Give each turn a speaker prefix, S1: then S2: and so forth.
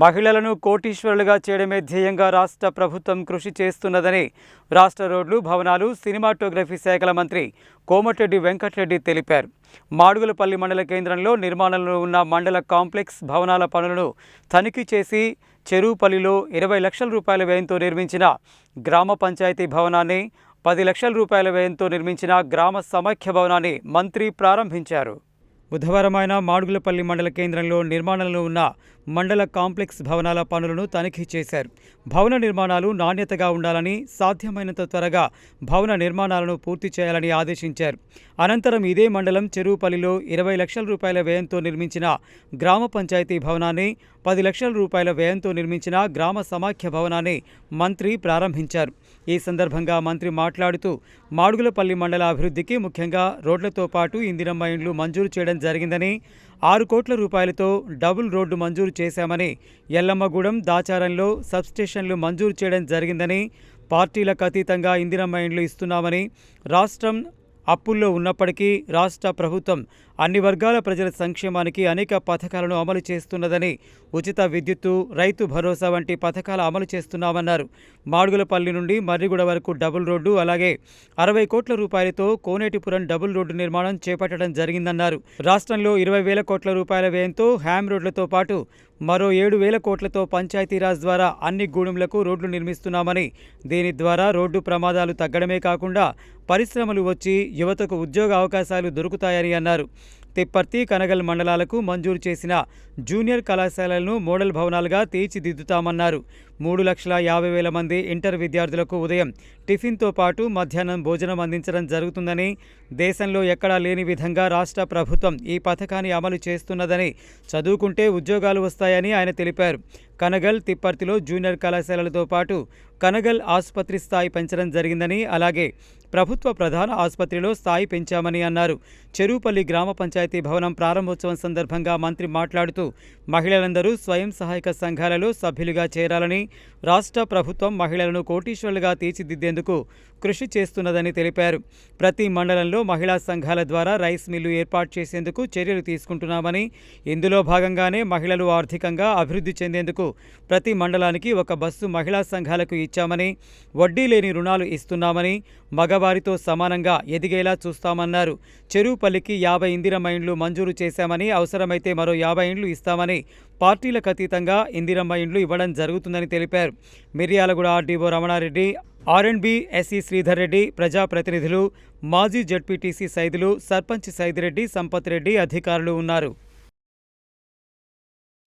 S1: మహిళలను కోటీశ్వరులుగా చేయడమే ధ్యేయంగా రాష్ట్ర ప్రభుత్వం కృషి చేస్తున్నదని రాష్ట్ర రోడ్లు, భవనాలు, సినిమాటోగ్రఫీ శాఖల మంత్రి కోమటిరెడ్డి వెంకటరెడ్డి తెలిపారు. మాడుగులపల్లి మండల కేంద్రంలో నిర్మాణంలో ఉన్న మండల కాంప్లెక్స్ భవనాల పనులను తనిఖీ చేసి చెరువుపల్లిలో 20 లక్షల రూపాయల వ్యయంతో నిర్మించిన గ్రామ పంచాయతీ భవనాన్ని, 10 లక్షల రూపాయల వ్యయంతో నిర్మించిన గ్రామ సమాఖ్య భవనాన్ని మంత్రి ప్రారంభించారు. బుధవారం ఆయన మాడుగులపల్లి మండల కేంద్రంలో నిర్మాణంలో ఉన్న మండల కాంప్లెక్స్ భవనాల పనులను తనిఖీ చేశారు. భవన నిర్మాణాలు నాణ్యతగా ఉండాలని, సాధ్యమైనంత త్వరగా భవన నిర్మాణాలను పూర్తి చేయాలని ఆదేశించారు. అనంతరం ఇదే మండలం చెరువుపల్లిలో 20 లక్షల రూపాయల వ్యయంతో నిర్మించిన గ్రామ పంచాయతీ భవనాన్ని, 10 లక్షల రూపాయల వ్యయంతో నిర్మించిన గ్రామ సమాఖ్య భవనాన్ని మంత్రి ప్రారంభించారు. ఈ సందర్భంగా మంత్రి మాట్లాడుతూ మాడుగులపల్లి మండల అభివృద్ధికి ముఖ్యంగా రోడ్లతో పాటు ఇందిరమ్మ ఇండ్లు మంజూరు చేయడం జరిగిందని, 6 కోట్ల రూపాయలతో డబుల్ రోడ్డు మంజూరు చేశామని, ఎల్లమ్మగూడెం, దాచారంలో సబ్స్టేషన్లు మంజూరు చేయడం జరిగిందని, పార్టీలకు అతీతంగా ఇందిరమ్మ ఇండ్లు ఇస్తున్నామని, రాష్ట్రం అప్పుల్లో ఉన్నప్పటికీ రాష్ట్ర ప్రభుత్వం అన్ని వర్గాల ప్రజల సంక్షేమానికి అనేక పథకాలను అమలు చేస్తున్నదని, ఉచిత విద్యుత్తు, రైతు భరోసా వంటి పథకాలు అమలు చేస్తున్నామన్నారు. మాడుగులపల్లి నుండి మర్రిగూడ వరకు డబుల్ రోడ్డు, అలాగే 60 కోట్ల రూపాయలతో కోనేటిపురం డబుల్ రోడ్డు నిర్మాణం చేపట్టడం జరిగిందన్నారు. రాష్ట్రంలో 20,000 కోట్ల రూపాయల వ్యయంతో హ్యామ్ రోడ్లతో పాటు మరో 7,000 కోట్లతో పంచాయతీరాజ్ ద్వారా అన్ని గూడెంలకు రోడ్లు నిర్మిస్తున్నామని, దీని ద్వారా రోడ్డు ప్రమాదాలు తగ్గడమే కాకుండా పరిశ్రమలు వచ్చి యువతకు ఉద్యోగ అవకాశాలు దొరుకుతాయని అన్నారు. తిప్పర్తి, కనగల్ మండలాలకు మంజూరు చేసిన జూనియర్ కళాశాలలను మోడల్ భవనాలుగా తీర్చిదిద్దుతామన్నారు. 3,50,000 మంది ఇంటర్ విద్యార్థులకు ఉదయం టిఫిన్తో పాటు మధ్యాహ్నం భోజనం అందించడం జరుగుతుందని, దేశంలో ఎక్కడా లేని విధంగా రాష్ట్ర ప్రభుత్వం ఈ పథకాన్ని అమలు చేస్తున్నదని, చదువుకుంటే ఉద్యోగాలు వస్తాయని ఆయన తెలిపారు. కనగల్, తిప్పర్తిలో జూనియర్ కళాశాలలతో పాటు కనగల్ ఆసుపత్రి స్థాయి పెంచడం జరిగిందని, అలాగే ప్రభుత్వ ప్రధాన ఆసుపత్రిలో స్థాయి పెంచామని అన్నారు. చెరువుపల్లి గ్రామ పంచాయతీ భవనం ప్రారంభోత్సవం సందర్భంగా మంత్రి మాట్లాడుతూ మహిళలందరూ స్వయం సహాయక సంఘాలలో సభ్యులుగా చేరాలని, రాష్ట్ర ప్రభుత్వం మహిళలను కోటీశ్వరులుగా తీర్చిదిద్దేందుకు కృషి చేస్తున్నదని తెలిపారు. ప్రతి మండలంలో మహిళా సంఘాల ద్వారా రైస్ మిల్లు ఏర్పాటు చేసేందుకు చర్యలు తీసుకుంటున్నామని, ఇందులో భాగంగానే మహిళలు ఆర్థికంగా అభివృద్ధి చెందేందుకు ప్రతి మండలానికి ఒక బస్సు మహిళా సంఘాలకు ఇచ్చామని, వడ్డీ లేని రుణాలు ఇస్తున్నామని, మగవారితో సమానంగా ఎదిగేలా చూస్తామన్నారు. చెరువుపల్లికి 50 ఇందిరమ్మ ఇండ్లు మంజూరు చేశామని, అవసరమైతే మరో 50 ఇండ్లు ఇస్తామని, పార్టీలకు అతీతంగా ఇందిరమ్మ ఇండ్లు ఇవ్వడం జరుగుతుందని తెలిపారు. మిర్యాలగూడ ఆర్డీఓ రమణారెడ్డి, ఆర్ఎండ్బి ఎస్ఈ శ్రీధర్ రెడ్డి, ప్రజాప్రతినిధులు, మాజీ జడ్పీటీసీ సైదులు, సర్పంచ్ సైదిరెడ్డి, సంపత్ రెడ్డి అధికారులు ఉన్నారు.